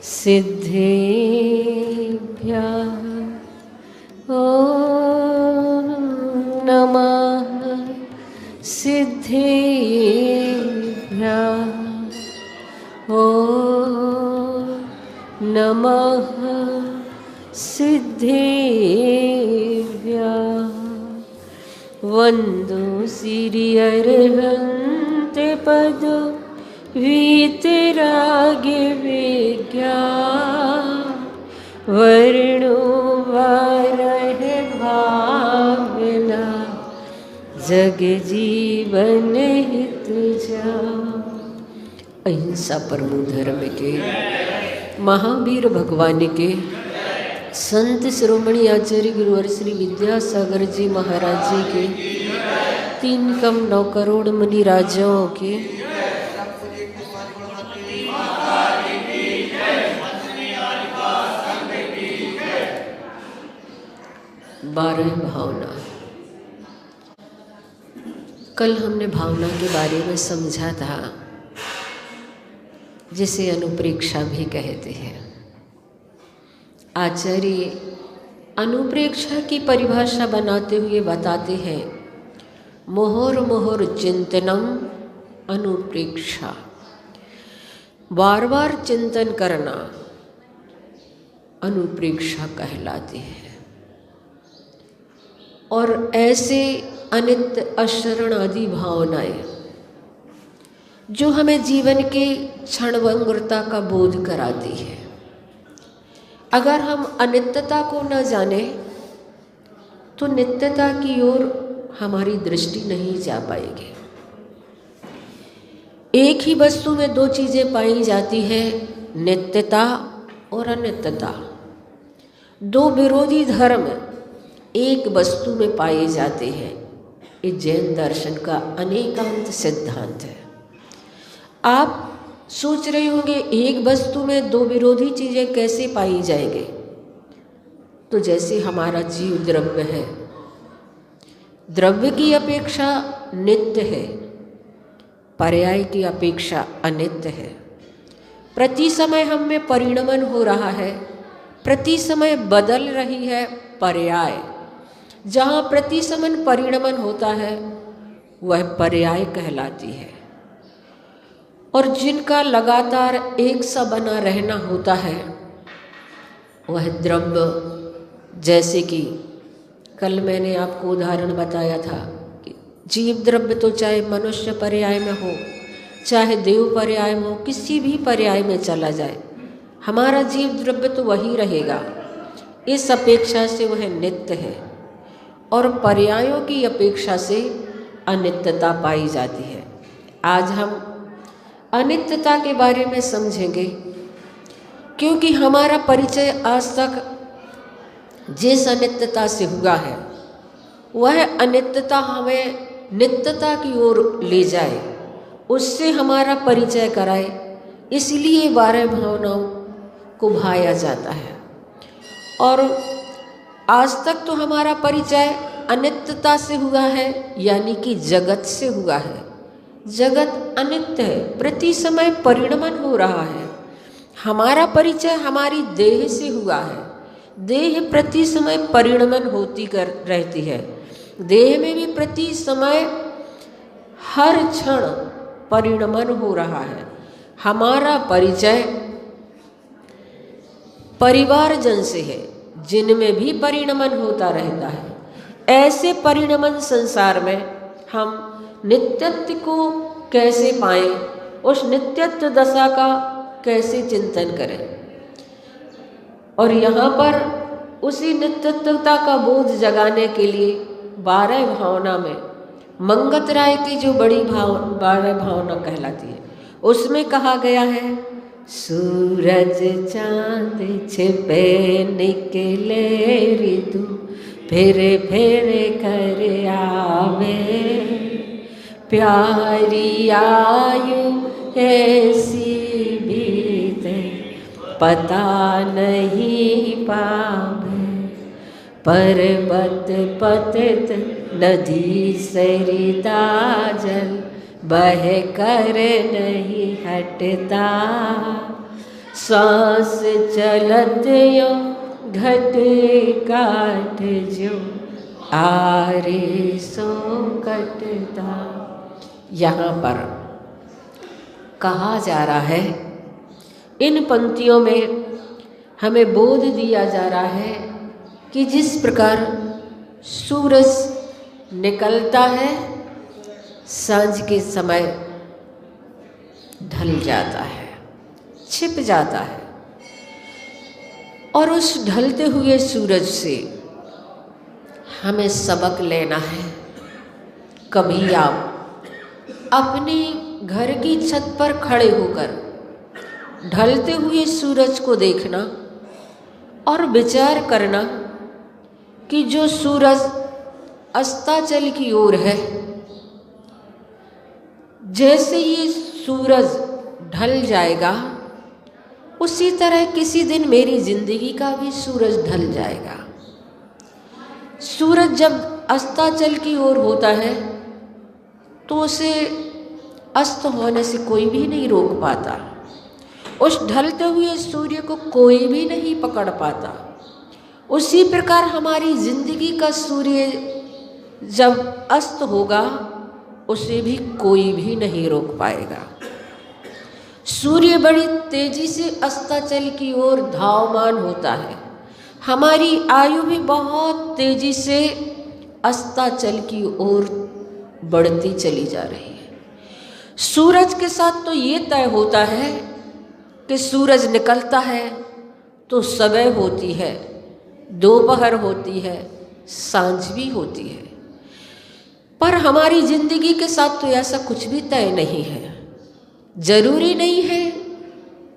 सिद्धेभ्यः ॐ नमः सिद्धेभ्यः ॐ नमः सिद्धेभ्यः वन्दो सिरियर्हन्ते पद वीतरागे विज्ञा वर्णो वारह भावना जग जीवन हित जा। अहिंसा परमो धर्म के महावीर भगवान के संत शिरोमणि आचार्य गुरुवर श्री विद्यासागर जी महाराज जी के 3,9 करोड़ मुनि राजाओं के 12 भावना। कल हमने भावना के बारे में समझा था, जिसे अनुप्रेक्षा भी कहते हैं। आचार्य अनुप्रेक्षा की परिभाषा बनाते हुए बताते हैं, मोहर मोहर चिंतनम अनुप्रेक्षा, बार बार चिंतन करना अनुप्रेक्षा कहलाती है। और ऐसे अनित्य अशरण आदि भावनाएं जो हमें जीवन के क्षणभंगुरता का बोध कराती है। अगर हम अनित्यता को न जाने तो नित्यता की ओर हमारी दृष्टि नहीं जा पाएगी। एक ही वस्तु में 2 चीज़ें पाई जाती है, नित्यता और अनित्यता। 2 विरोधी धर्म एक वस्तु में पाए जाते हैं। ये जैन दर्शन का अनेकांत सिद्धांत है। आप सोच रहे होंगे एक वस्तु में 2 विरोधी चीज़ें कैसे पाई जाएंगे? तो जैसे हमारा जीव द्रव्य है, द्रव्य की अपेक्षा नित्य है, पर्याय की अपेक्षा अनित्य है। प्रति समय हम में परिणमन हो रहा है, प्रति समय बदल रही है पर्याय। जहाँ प्रति समय परिणमन होता है वह पर्याय कहलाती है। और जिनका लगातार एक सा बना रहना होता है वह द्रव्य। जैसे कि कल मैंने आपको उदाहरण बताया था कि जीव द्रव्य तो चाहे मनुष्य पर्याय में हो, चाहे देव पर्याय में हो, किसी भी पर्याय में चला जाए, हमारा जीव द्रव्य तो वही रहेगा। इस अपेक्षा से वह नित्य है और पर्यायों की अपेक्षा से अनित्यता पाई जाती है। आज हम अनित्यता के बारे में समझेंगे, क्योंकि हमारा परिचय आज तक जिस अनित्यता से हुआ है वह अनित्यता हमें नित्यता की ओर ले जाए, उससे हमारा परिचय कराए। इसलिए 12 भावनाओं को भाया जाता है। और आज तक तो हमारा परिचय अनित्यता से हुआ है, यानी कि जगत से हुआ है। जगत अनित्य है, प्रति समय परिणमन हो रहा है। हमारा परिचय हमारी देह से हुआ है। देह प्रति समय परिणमन होती कर रहती है। देह में भी प्रति समय हर क्षण परिणमन हो रहा है। हमारा परिचय परिवारजन से है, जिनमें भी परिणमन होता रहता है। ऐसे परिणमन संसार में हम नित्यत्व को कैसे पाएं, उस नित्यत्व दशा का कैसे चिंतन करें। और यहाँ पर उसी नित्यत्वता का बोध जगाने के लिए 12 भावना में मंगत राय की जो बड़ी 12 भावना कहलाती है, उसमें कहा गया है, सूरज चांद छिपे निकले ऋतु फेरे फेरे कर आवे, प्यारी आयु ऐसी बीते पता नहीं पावे, पर्वत पतित नदी सरिता जल बह कर नहीं हटता, सांस चलत यो घटे काट जो आरे सो कटता। यहाँ पर कहा जा रहा है, इन पंक्तियों में हमें बोध दिया जा रहा है कि जिस प्रकार सूरज निकलता है, सांझ के समय ढल जाता है, छिप जाता है, और उस ढलते हुए सूरज से हमें सबक लेना है। कभी आप अपनी घर की छत पर खड़े होकर ढलते हुए सूरज को देखना और विचार करना कि जो सूरज अस्ताचल की ओर है, जैसे ये सूरज ढल जाएगा उसी तरह किसी दिन मेरी जिंदगी का भी सूरज ढल जाएगा। सूरज जब अस्ताचल की ओर होता है तो उसे अस्त होने से कोई भी नहीं रोक पाता, उस ढलते हुए सूर्य को कोई भी नहीं पकड़ पाता। उसी प्रकार हमारी जिंदगी का सूर्य जब अस्त होगा उसे भी कोई भी नहीं रोक पाएगा। सूर्य बड़ी तेजी से अस्ताचल की ओर धावमान होता है, हमारी आयु भी बहुत तेजी से अस्ताचल की ओर बढ़ती चली जा रही है। सूरज के साथ तो ये तय होता है कि सूरज निकलता है तो सुबह होती है, दोपहर होती है, सांझ भी होती है, पर हमारी जिंदगी के साथ तो ऐसा कुछ भी तय नहीं है। जरूरी नहीं है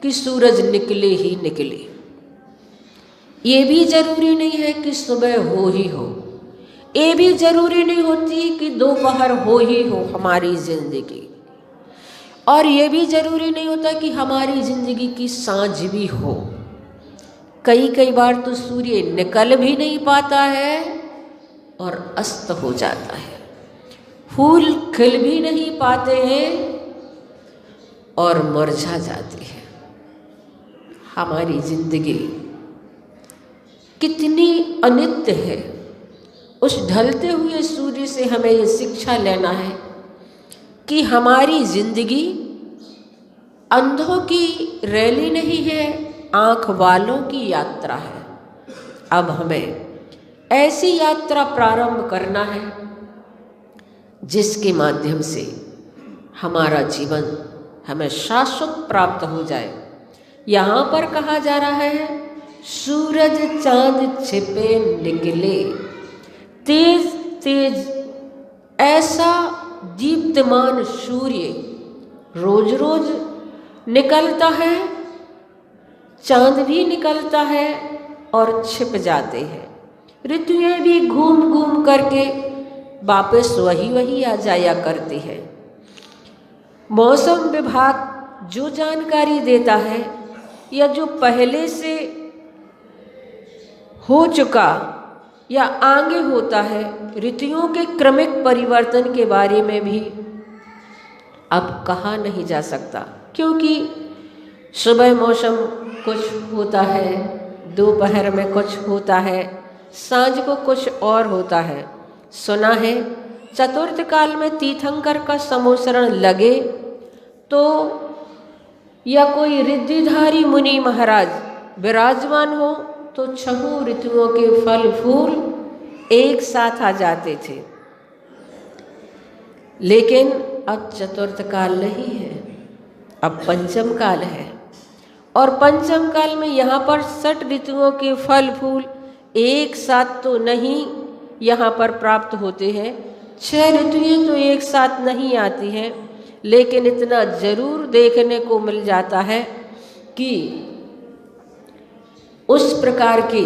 कि सूरज निकले ही निकले, ये भी जरूरी नहीं है कि सुबह हो ही हो, ये भी जरूरी नहीं होती कि दोपहर हो ही हो हमारी जिंदगी, और ये भी जरूरी नहीं होता कि हमारी जिंदगी की सांझ भी हो। कई बार तो सूर्य निकल भी नहीं पाता है और अस्त हो जाता है, फूल खिल भी नहीं पाते हैं और मुरझा जाती है। हमारी जिंदगी कितनी अनित्य है। उस ढलते हुए सूर्य से हमें ये शिक्षा लेना है कि हमारी जिंदगी अंधों की रैली नहीं है, आँख वालों की यात्रा है। अब हमें ऐसी यात्रा प्रारंभ करना है जिसके माध्यम से हमारा जीवन हमें शाश्वत प्राप्त हो जाए। यहाँ पर कहा जा रहा है, सूरज चांद छिपे निकले, तेज तेज ऐसा दीप्तमान सूर्य रोज रोज निकलता है, चांद भी निकलता है और छिप जाते हैं। ऋतुएं भी घूम घूम करके वापस वही आ जाया करती है। मौसम विभाग जो जानकारी देता है या जो पहले से हो चुका या आगे होता है, ऋतुओं के क्रमिक परिवर्तन के बारे में भी अब कहा नहीं जा सकता, क्योंकि सुबह मौसम कुछ होता है, दोपहर में कुछ होता है, सांझ को कुछ और होता है। सुना है चतुर्थ काल में तीर्थंकर का समोसरण लगे तो या कोई रिद्धिधारी मुनि महाराज विराजमान हो तो छहों ऋतुओं के फल फूल एक साथ आ जाते थे। लेकिन अब चतुर्थ काल नहीं है, अब पंचम काल है, और पंचम काल में यहाँ पर 60 ऋतुओं के फल फूल एक साथ तो नहीं यहाँ पर प्राप्त होते हैं। 6 ऋतुएं तो एक साथ नहीं आती हैं, लेकिन इतना जरूर देखने को मिल जाता है कि उस प्रकार की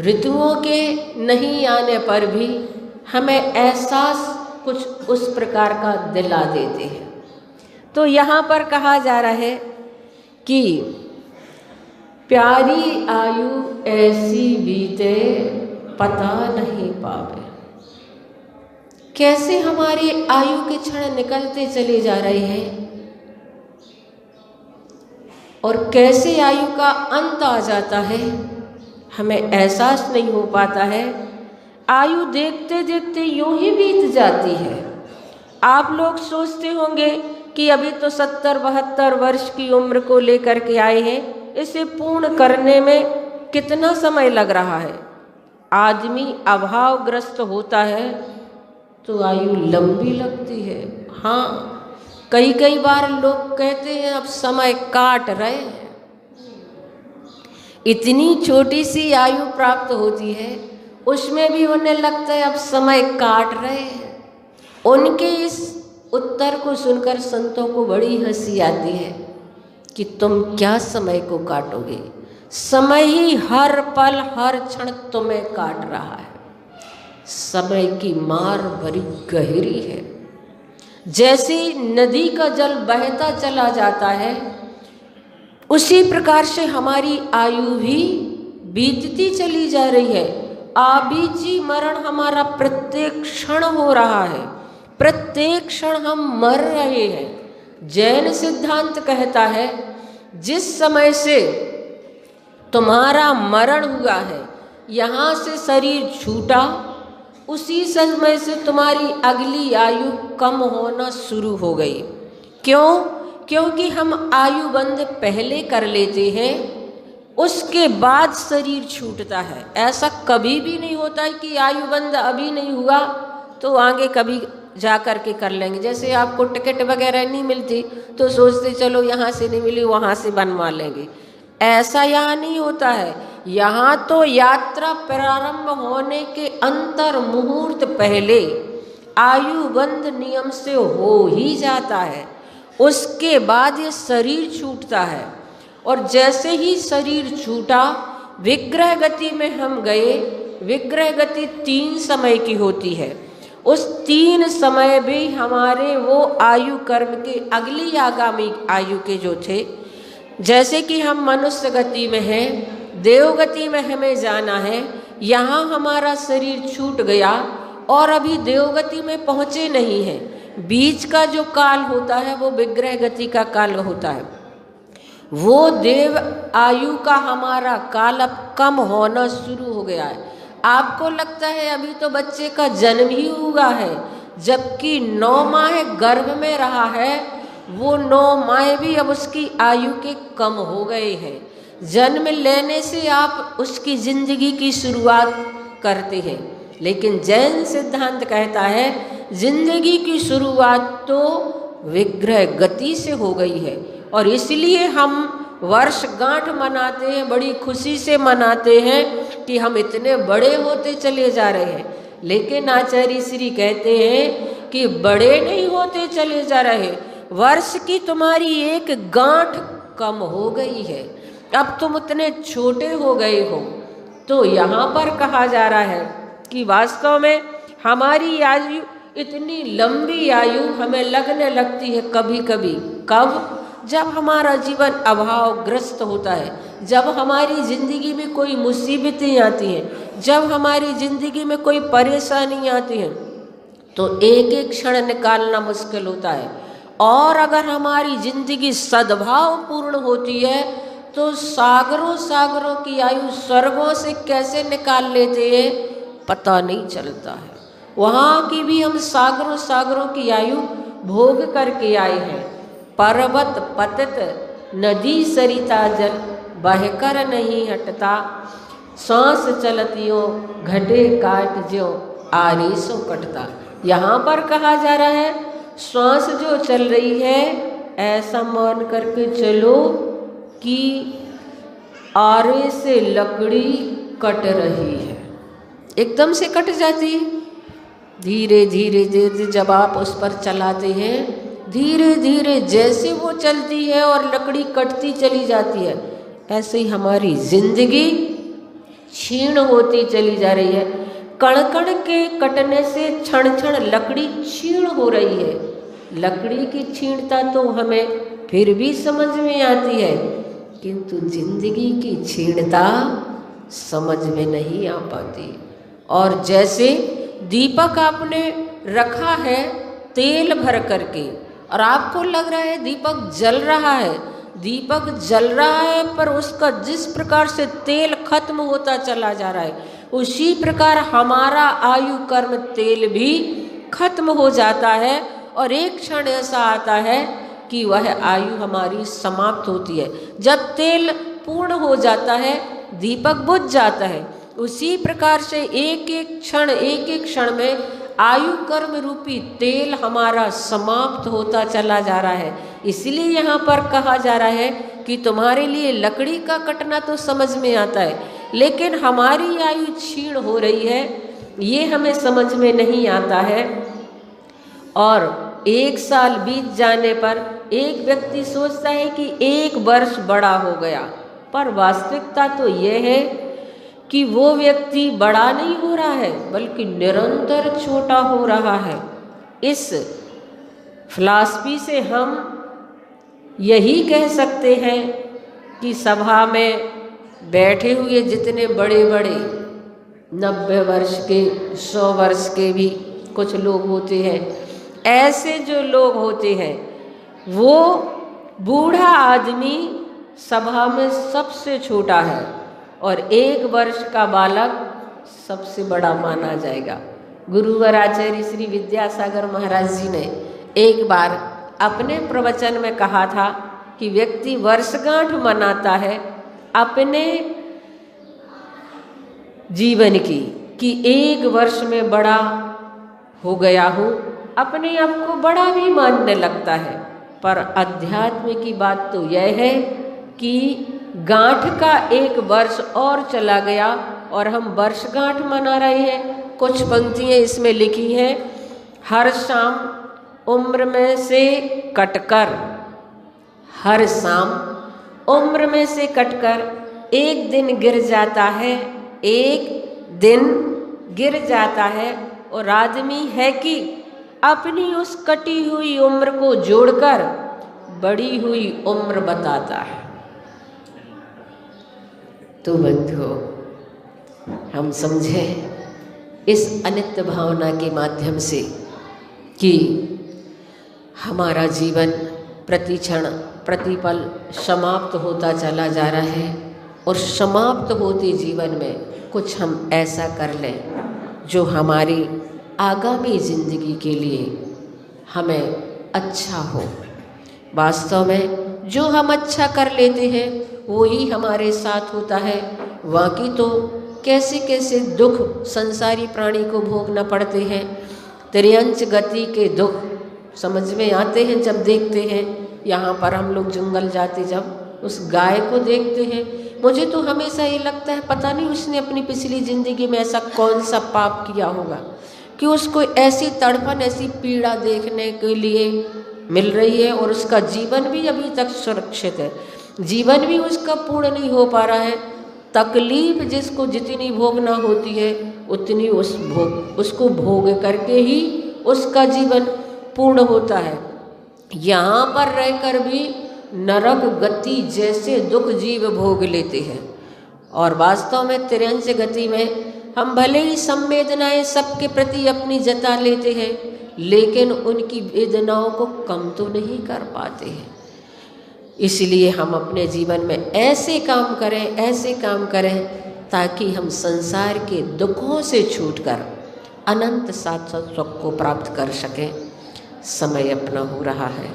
ऋतुओं के नहीं आने पर भी हमें एहसास कुछ उस प्रकार का दिला देते हैं। तो यहाँ पर कहा जा रहा है कि प्यारी आयु ऐसी बीते पता नहीं पावे। कैसे हमारे आयु के क्षण निकलते चले जा रहे हैं और कैसे आयु का अंत आ जाता है, हमें एहसास नहीं हो पाता है। आयु देखते देखते यूं ही बीत जाती है। आप लोग सोचते होंगे कि अभी तो 70-72 वर्ष की उम्र को लेकर के आए हैं, इसे पूर्ण करने में कितना समय लग रहा है। आदमी अभावग्रस्त होता है तो आयु लंबी लगती है। हाँ, कई बार लोग कहते हैं अब समय काट रहे हैं। इतनी छोटी सी आयु प्राप्त होती है, उसमें भी उन्हें लगता है अब समय काट रहे हैं। उनके इस उत्तर को सुनकर संतों को बड़ी हंसी आती है कि तुम क्या समय को काटोगे, समय ही हर पल हर क्षण तुम्हें काट रहा है। समय की मार बड़ी गहरी है। जैसे नदी का जल बहता चला जाता है, उसी प्रकार से हमारी आयु भी बीतती चली जा रही है। आबीची मरण हमारा प्रत्येक क्षण हो रहा है, प्रत्येक क्षण हम मर रहे हैं। जैन सिद्धांत कहता है जिस समय से तुम्हारा मरण हुआ है, यहाँ से शरीर छूटा, उसी समय से तुम्हारी अगली आयु कम होना शुरू हो गई। क्यों? क्योंकि हम आयु बंध पहले कर लेते हैं, उसके बाद शरीर छूटता है। ऐसा कभी भी नहीं होता है कि आयु बंध अभी नहीं हुआ तो आगे कभी जा कर के कर लेंगे। जैसे आपको टिकट वगैरह नहीं मिलती तो सोचते चलो यहाँ से नहीं मिली वहाँ से बनवा लेंगे। ऐसा यहाँ नहीं होता है। यहाँ तो यात्रा प्रारंभ होने के अंतर मुहूर्त पहले आयु बंध नियम से हो ही जाता है, उसके बाद ये शरीर छूटता है। और जैसे ही शरीर छूटा, विग्रह गति में हम गए। विग्रह गति 3 समय की होती है। उस 3 समय भी हमारे वो आयु कर्म के अगली आगामी आयु के जो थे, जैसे कि हम मनुष्य गति में हैं, देवगति में हमें जाना है, यहाँ हमारा शरीर छूट गया और अभी देवगति में पहुँचे नहीं हैं। बीच का जो काल होता है वो विग्रह गति का काल होता है। वो देव आयु का हमारा काल अब कम होना शुरू हो गया है। आपको लगता है अभी तो बच्चे का जन्म ही हुआ है, जबकि 9 माह गर्भ में रहा है। वो 9 माह भी अब उसकी आयु के कम हो गए हैं। जन्म लेने से आप उसकी जिंदगी की शुरुआत करते हैं, लेकिन जैन सिद्धांत कहता है जिंदगी की शुरुआत तो विग्रह गति से हो गई है। और इसलिए हम वर्षगांठ मनाते हैं, बड़ी खुशी से मनाते हैं कि हम इतने बड़े होते चले जा रहे हैं। लेकिन आचार्य श्री कहते हैं कि बड़े नहीं होते चले जा रहे, वर्ष की तुम्हारी एक गांठ कम हो गई है, अब तुम उतने छोटे हो गए हो। तो यहाँ पर कहा जा रहा है कि वास्तव में हमारी आयु इतनी लंबी आयु हमें लगने लगती है कभी कभी। कब? जब हमारा जीवन अभावग्रस्त होता है, जब हमारी ज़िंदगी में कोई मुसीबतें आती हैं, जब हमारी ज़िंदगी में कोई परेशानी आती है, तो एक एक क्षण निकालना मुश्किल होता है। और अगर हमारी ज़िंदगी सद्भाव पूर्ण होती है तो सागरों सागरों की आयु स्वर्गों से कैसे निकाल लेते हैं पता नहीं चलता है। वहाँ की भी हम सागरों सागरों की आयु भोग करके आए हैं। पर्वत पतित नदी सरिता जल बहकर नहीं हटता, सांस चलतियों घटे काट ज्यों आरीसों कटता। यहाँ पर कहा जा रहा है श्वास जो चल रही है ऐसा मान करके चलो कि आरे से लकड़ी कट रही है, एकदम से कट जाती है। धीरे धीरे धीरे जब आप उस पर चलाते हैं, धीरे धीरे जैसे वो चलती है और लकड़ी कटती चली जाती है, ऐसे ही हमारी जिंदगी क्षीण होती चली जा रही है। कण कण के कटने से क्षण क्षण लकड़ी क्षीण हो रही है। लकड़ी की क्षीणता तो हमें फिर भी समझ में आती है, किंतु जिंदगी की क्षीणता समझ में नहीं आ पाती। और जैसे दीपक आपने रखा है तेल भर करके और आपको लग रहा है दीपक जल रहा है, दीपक जल रहा है, पर उसका जिस प्रकार से तेल खत्म होता चला जा रहा है उसी प्रकार हमारा आयु कर्म तेल भी खत्म हो जाता है और एक क्षण ऐसा आता है कि वह आयु हमारी समाप्त होती है। जब तेल पूर्ण हो जाता है दीपक बुझ जाता है। उसी प्रकार से एक एक क्षण में आयु कर्म रूपी तेल हमारा समाप्त होता चला जा रहा है। इसलिए यहाँ पर कहा जा रहा है कि तुम्हारे लिए लकड़ी का कटना तो समझ में आता है, लेकिन हमारी आयु क्षीण हो रही है ये हमें समझ में नहीं आता है। और एक साल बीत जाने पर एक व्यक्ति सोचता है कि एक वर्ष बड़ा हो गया, पर वास्तविकता तो यह है कि वो व्यक्ति बड़ा नहीं हो रहा है बल्कि निरंतर छोटा हो रहा है। इस फिलॉसफी से हम यही कह सकते हैं कि सभा में बैठे हुए जितने बड़े बड़े 90 वर्ष के 100 वर्ष के भी कुछ लोग होते हैं, ऐसे जो लोग होते हैं वो बूढ़ा आदमी सभा में सबसे छोटा है और 1 वर्ष का बालक सबसे बड़ा माना जाएगा। गुरुवर आचार्य श्री विद्यासागर महाराज जी ने एक बार अपने प्रवचन में कहा था कि व्यक्ति वर्षगांठ मनाता है अपने जीवन की कि 1 वर्ष में बड़ा हो गया हूँ, अपने आप को बड़ा भी मानने लगता है। पर अध्यात्म की बात तो यह है कि गांठ का 1 वर्ष और चला गया और हम वर्षगांठ मना रहे हैं। कुछ पंक्तियाँ इसमें लिखी हैं, हर शाम उम्र में से कटकर, हर शाम उम्र में से कटकर एक दिन गिर जाता है, एक दिन गिर जाता है और आदमी है कि अपनी उस कटी हुई उम्र को जोड़कर बड़ी हुई उम्र बताता है। तो बंधुओं, हम समझें इस अनित्य भावना के माध्यम से कि हमारा जीवन प्रतिक्षण प्रतिपल समाप्त होता चला जा रहा है और समाप्त होते जीवन में कुछ हम ऐसा कर लें जो हमारी आगामी ज़िंदगी के लिए हमें अच्छा हो। वास्तव में जो हम अच्छा कर लेते हैं वो ही हमारे साथ होता है। बाकी तो कैसे कैसे दुख संसारी प्राणी को भोगना पड़ते हैं। त्रियंच गति के दुख समझ में आते हैं जब देखते हैं। यहाँ पर हम लोग जंगल जाते जब उस गाय को देखते हैं, मुझे तो हमेशा ये लगता है पता नहीं उसने अपनी पिछली ज़िंदगी में ऐसा कौन सा पाप किया होगा कि उसको ऐसी तड़पन ऐसी पीड़ा देखने के लिए मिल रही है और उसका जीवन भी अभी तक सुरक्षित है, जीवन भी उसका पूर्ण नहीं हो पा रहा है। तकलीफ जिसको जितनी भोगना होती है उतनी उसको भोग करके ही उसका जीवन पूर्ण होता है। यहाँ पर रहकर भी नरक गति जैसे दुख जीव भोग लेते हैं और वास्तव में त्रियंच गति में हम भले ही संवेदनाएं सबके प्रति अपनी जता लेते हैं, लेकिन उनकी वेदनाओं को कम तो नहीं कर पाते हैं। इसलिए हम अपने जीवन में ऐसे काम करें ताकि हम संसार के दुखों से छूटकर अनंत शाश्वत सुख को प्राप्त कर सकें। समय अपना हो रहा है।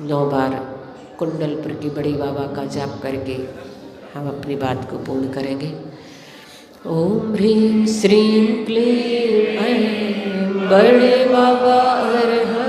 9 बार कुंडलपुर की बड़ी बाबा का जाप करके हम अपनी बात को पूर्ण करेंगे। ओम ह्रीं श्रीं क्लीं ऐं बड़े बाबा अरहं